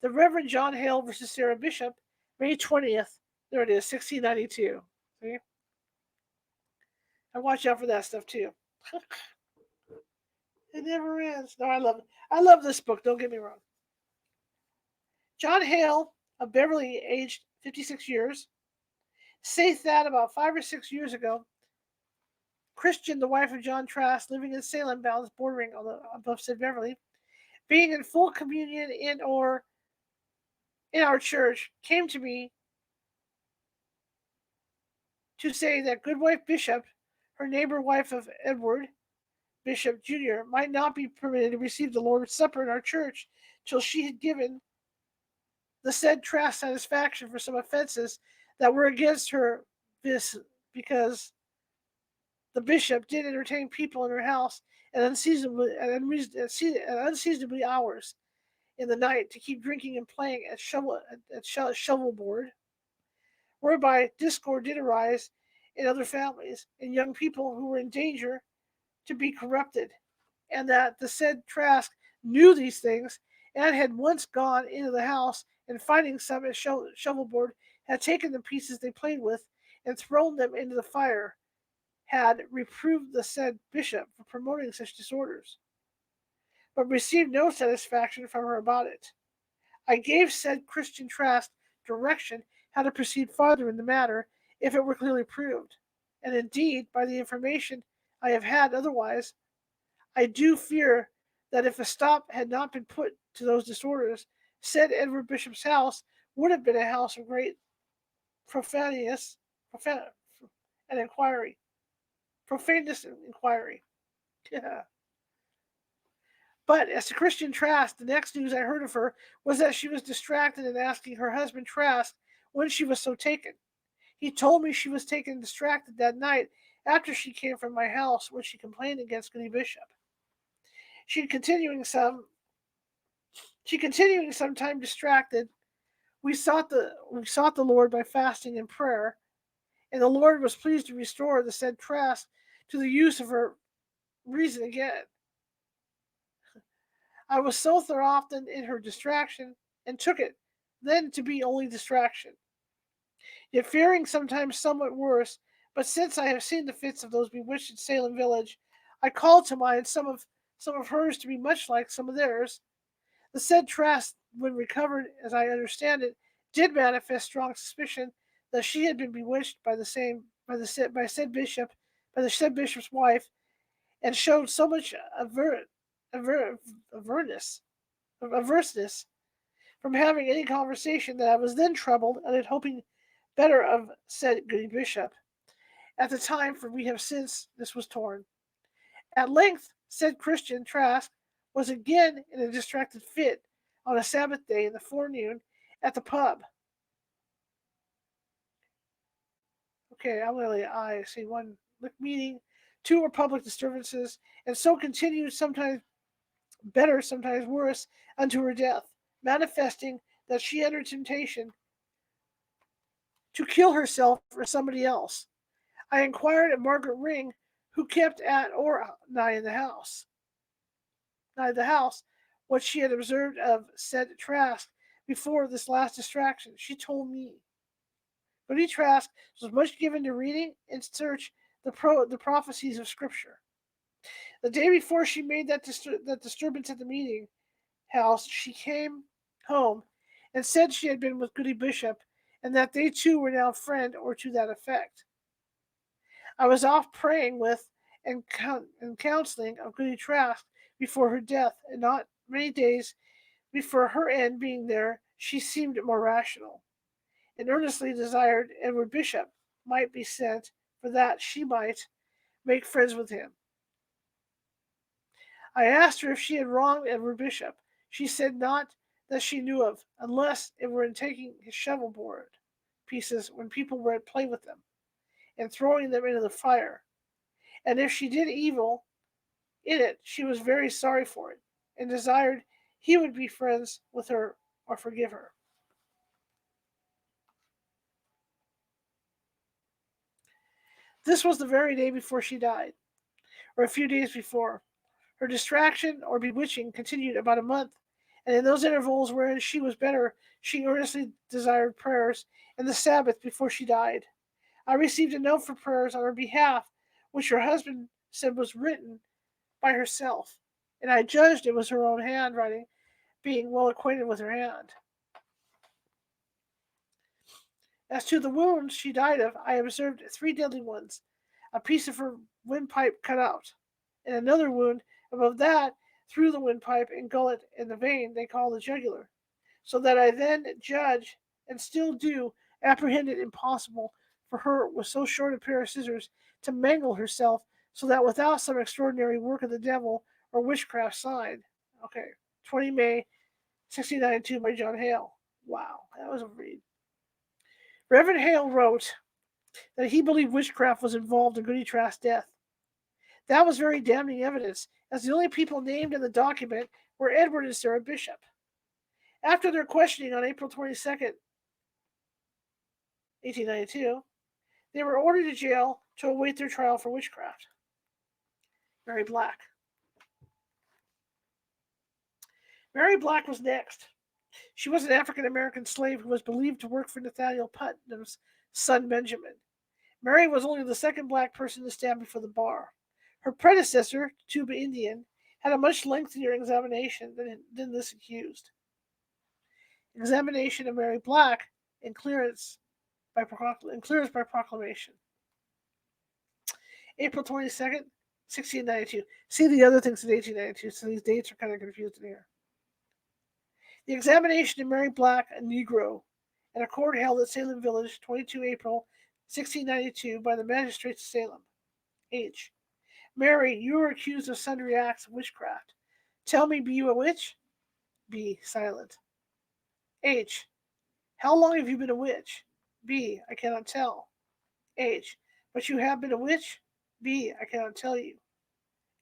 Speaker 1: The Reverend John Hale versus Sarah Bishop, May 20th. There it is, 1692. See? I watch out for that stuff too. It never ends. No, I love it. I love this book. Don't get me wrong. John Hale of Beverly, aged 56 years, saith that about 5 or 6 years ago, Christian, the wife of John Trask, living in Salem, bounds bordering on the above said Beverly, being in full communion in our church, came to me to say that Goodwife Bishop, her neighbor wife of Edward Bishop Jr., might not be permitted to receive the Lord's Supper in our church till she had given the said Trask satisfaction for some offenses that were against her, this because the bishop did entertain people in her house at unseasonably hours in the night to keep drinking and playing at shovelboard, whereby discord did arise in other families and young people who were in danger to be corrupted, and that the said Trask knew these things and had once gone into the house and finding some at shovelboard had taken the pieces they played with and thrown them into the fire, had reproved the said bishop for promoting such disorders, but received no satisfaction from her about it. I gave said Christian Trask direction how to proceed farther in the matter if it were clearly proved, and indeed, by the information I have had otherwise, I do fear that if a stop had not been put to those disorders, said Edward Bishop's house would have been a house of great profaneness and inquiry. Profaneness and inquiry. Yeah. But as to Christian Trask, the next news I heard of her was that she was distracted and asking her husband Trask when she was so taken. He told me she was taken distracted that night after she came from my house when she complained against Goody Bishop. She continuing some time distracted. We sought the Lord by fasting and prayer, and the Lord was pleased to restore the said Trask to the use of her reason again. I was so often in her distraction, and took it then to be only distraction, yet fearing sometimes somewhat worse. But since I have seen the fits of those bewitched in Salem village, I call to mind some of hers to be much like some of theirs. The said Trask, when recovered, as I understand it, did manifest strong suspicion that she had been bewitched by the said bishop's wife, and showed so much averseness from having any conversation that I was then troubled and had hoping better of said Goody Bishop at the time, for we have since this was torn. At length, said Christian Trask was again in a distracted fit on a Sabbath day in the forenoon at the pub. Okay, I'm going to I see one meeting, two were public disturbances, and so continued, sometimes better, sometimes worse, unto her death, manifesting that she entered temptation to kill herself or somebody else. I inquired of Margaret Ring, who kept at or nigh the house, what she had observed of said Trask before this last distraction. She told me. Goody Trask was much given to reading and search the prophecies of Scripture. The day before she made that disturbance at the meeting house, she came home and said she had been with Goody Bishop, and that they two were now friend, or to that effect. I was off praying with and counseling of Goody Trask before her death, and not many days before her end being there, she seemed more rational, and earnestly desired Edward Bishop might be sent, for that she might make friends with him. I asked her if she had wronged Edward Bishop. She said not that she knew of, unless it were in taking his shovelboard pieces when people were at play with them, and throwing them into the fire. And if she did evil in it, she was very sorry for it, and desired he would be friends with her or forgive her. This was the very day before she died, or a few days before. Her distraction or bewitching continued about a month, and in those intervals wherein she was better, she earnestly desired prayers and the Sabbath before she died. I received a note for prayers on her behalf, which her husband said was written by herself, and I judged it was her own handwriting, being well acquainted with her hand. As to the wounds she died of, I observed three deadly ones, a piece of her windpipe cut out, and another wound above that through the windpipe and gullet in the vein they call the jugular, so that I then judge, and still do, apprehend it impossible for her with so short a pair of scissors to mangle herself, so that without some extraordinary work of the devil or witchcraft signed. Okay, 20 May 1692 by John Hale. Wow, that was a read. Reverend Hale wrote that he believed witchcraft was involved in Goody Trask's death. That was very damning evidence, as the only people named in the document were Edward and Sarah Bishop. After their questioning on April 22nd, 1892, they were ordered to jail to await their trial for witchcraft. Mary Black. Mary Black was next. She was an African American slave who was believed to work for Nathaniel Putnam's son Benjamin. Mary was only the second black person to stand before the bar. Her predecessor, Tuba Indian, had a much lengthier examination than this accused. Examination of Mary Black and clearance by proclamation. April 22nd, 1692. See the other things in 1892, so these dates are kind of confusing here. The examination of Mary Black, a Negro, at a court held at Salem Village, 22 April 1692, by the magistrates of Salem. H. Mary, you are accused of sundry acts of witchcraft. Tell me, be you a witch? B. Silent. H. How long have you been a witch? B. I cannot tell. H. But you have been a witch? B. I cannot tell you.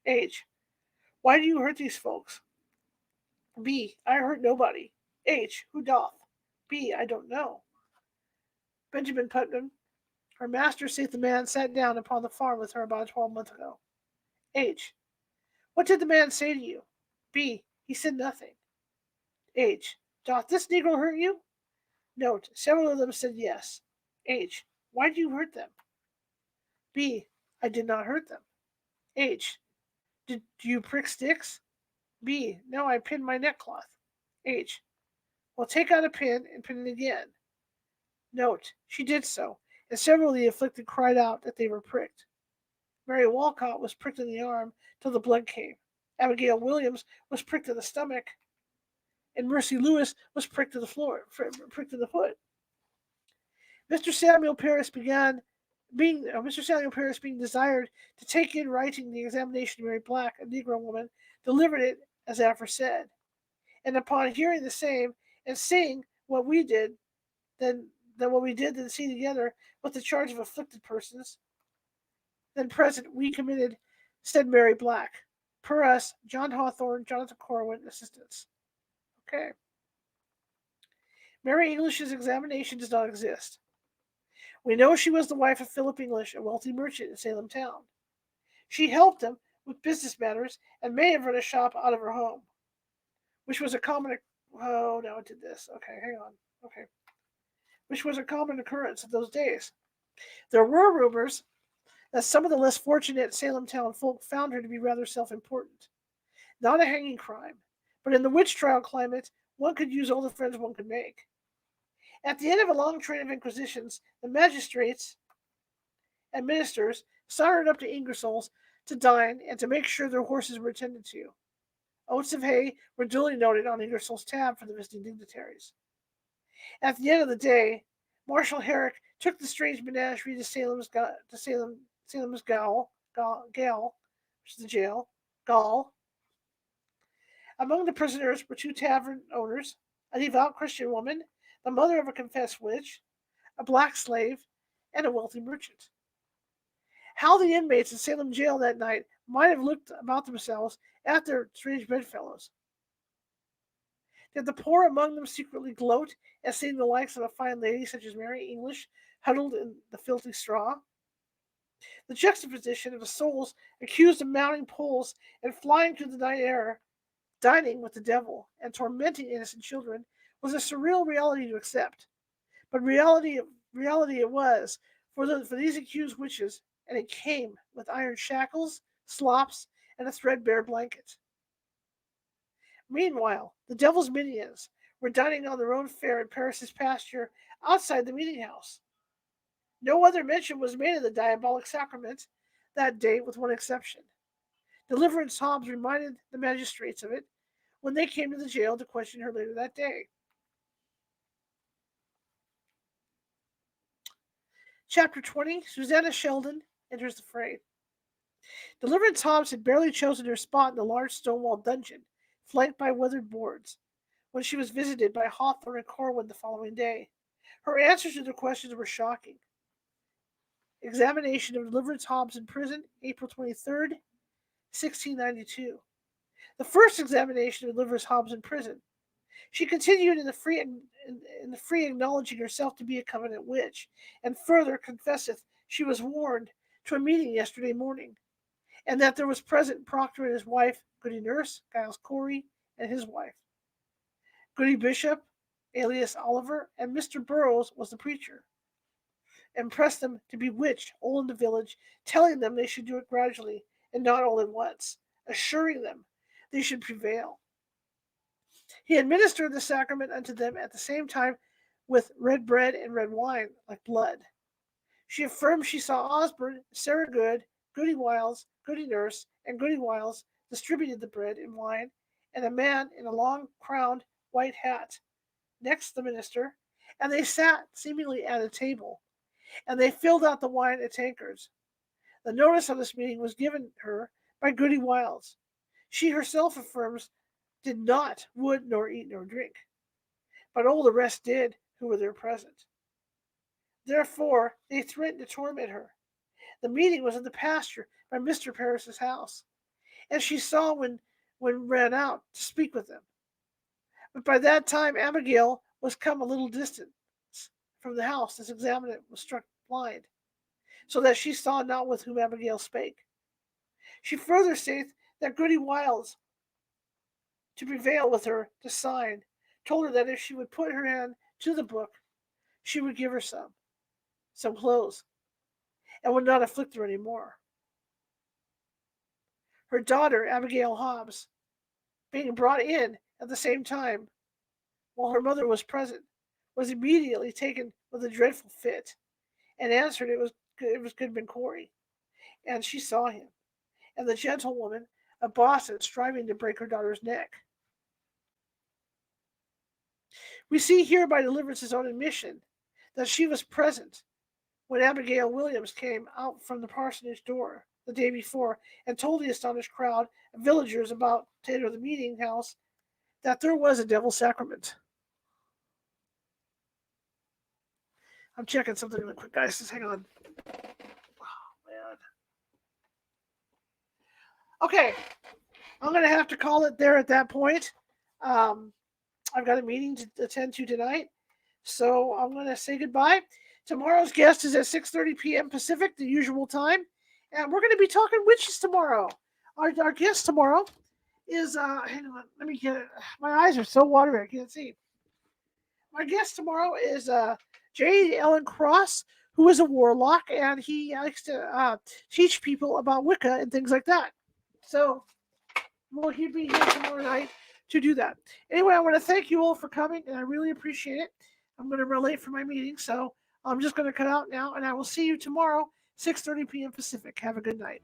Speaker 1: H. Why do you hurt these folks? B. I hurt nobody. H. Who doth? B. I don't know. Benjamin Putnam. Her master saith the man sat down upon the farm with her about 12 months ago. H. What did the man say to you? B. He said nothing. H. Doth this negro hurt you? Note. Several of them said yes. H. Why did you hurt them? B. I did not hurt them. H. Do you prick sticks? B. No, I pinned my neckcloth. H. Well, take out a pin and pin it again. Note. She did so, and several of the afflicted cried out that they were pricked. Mary Walcott was pricked in the arm till the blood came. Abigail Williams was pricked in the stomach, and Mercy Lewis was pricked to the pricked to the foot. Mr. Samuel Parris being desired to take in writing the examination of Mary Black, a Negro woman, delivered it as aforesaid. And upon hearing the same and seeing what we did, then see together with the charge of afflicted persons, then present we committed, said Mary Black. Per us, John Hawthorne, Jonathan Corwin, assistants. Okay. Mary English's examination does not exist. We know she was the wife of Philip English, a wealthy merchant in Salem town. She helped him with business matters and may have run a shop out of her home, which was a common. Oh, no, it did this. Okay, hang on. Okay. Which was a common occurrence in those days. There were rumors that some of the less fortunate Salem town folk found her to be rather self-important. Not a hanging crime, but in the witch trial climate, one could use all the friends one could make. At the end of a long train of inquisitions, the magistrates and ministers started up to Ingersoll's to dine and to make sure their horses were attended to. Oats of hay were duly noted on Ingersoll's tab for the visiting dignitaries. At the end of the day, Marshal Herrick took the strange menagerie to Salem's Gaol, which is the jail, Gaul. Among the prisoners were two tavern owners, a devout Christian woman, the mother of a confessed witch, a black slave, and a wealthy merchant. How the inmates in Salem jail that night might have looked about themselves at their strange bedfellows. Did the poor among them secretly gloat at seeing the likes of a fine lady such as Mary English huddled in the filthy straw? The juxtaposition of the souls accused of mounting poles and flying through the night air, dining with the devil, and tormenting innocent children was a surreal reality to accept. But reality it was for these accused witches, and it came with iron shackles, slops, and a threadbare blanket. Meanwhile, the devil's minions were dining on their own fare in Paris's pasture outside the meeting house. No other mention was made of the diabolic sacrament that day, with one exception. Deliverance Hobbs reminded the magistrates of it when they came to the jail to question her later that day. Chapter 20, Susanna Sheldon enters the fray. Deliverance Hobbs had barely chosen her spot in the large stone-walled dungeon, flanked by weathered boards, when she was visited by Hawthorne and Corwin the following day. Her answers to their questions were shocking. Examination of Deliverance Hobbs in prison, April 23rd, 1692. The first examination of Deliverance Hobbs in prison. She continued in the free acknowledging herself to be a covenant witch, and further confesseth she was warned to a meeting yesterday morning, and that there was present Proctor and his wife, Goody Nurse, Giles Corey, and his wife. Goody Bishop, alias Oliver, and Mr. Burrows was the preacher, and pressed them to bewitch all in the village, telling them they should do it gradually and not all at once, assuring them they should prevail. He administered the sacrament unto them at the same time with red bread and red wine, like blood. She affirmed she saw Osborne, Sarah Good, Goody Wiles, Goody Nurse, and Goody Wiles distributed the bread and wine, and a man in a long crowned white hat next the minister, and they sat seemingly at a table, and they filled out the wine at tankards. The notice of this meeting was given her by Goody Wiles. She herself affirms did not, would, nor eat nor drink, but all the rest did who were there present. Therefore they threatened to torment her. The meeting was in the pasture by Mr. Paris's house, and she saw when ran out to speak with them. But by that time Abigail was come a little distance from the house. This examinant was struck blind, so that she saw not with whom Abigail spake. She further saith that Goody Wiles, to prevail with her to sign, told her that if she would put her hand to the book, she would give her some clothes, and would not afflict her any more. Her daughter, Abigail Hobbs, being brought in at the same time, while her mother was present, was immediately taken with a dreadful fit, and answered it was Goodman Corey, and she saw him, and the gentlewoman of Boston striving to break her daughter's neck. We see here by Deliverance's own admission that she was present when Abigail Williams came out from the parsonage door the day before and told the astonished crowd of villagers about to enter the meeting house that there was a devil's sacrament. I'm checking something really quick, guys. Just hang on. Oh, man. Okay, I'm going to have to call it there at that point. I've got a meeting to attend to tonight, so I'm going to say goodbye. Tomorrow's guest is at 6:30 p.m. Pacific, the usual time, and we're going to be talking witches tomorrow. Our guest tomorrow is, hang on, let me get it. My eyes are so watery, I can't see. My guest tomorrow is J. Ellen Cross, who is a warlock, and he likes to teach people about Wicca and things like that. So, well, he'll be here tomorrow night to do that. Anyway, I want to thank you all for coming, and I really appreciate it. I'm going to run late for my meeting, so I'm just going to cut out now, and I will see you tomorrow, 6:30 p.m. Pacific. Have a good night.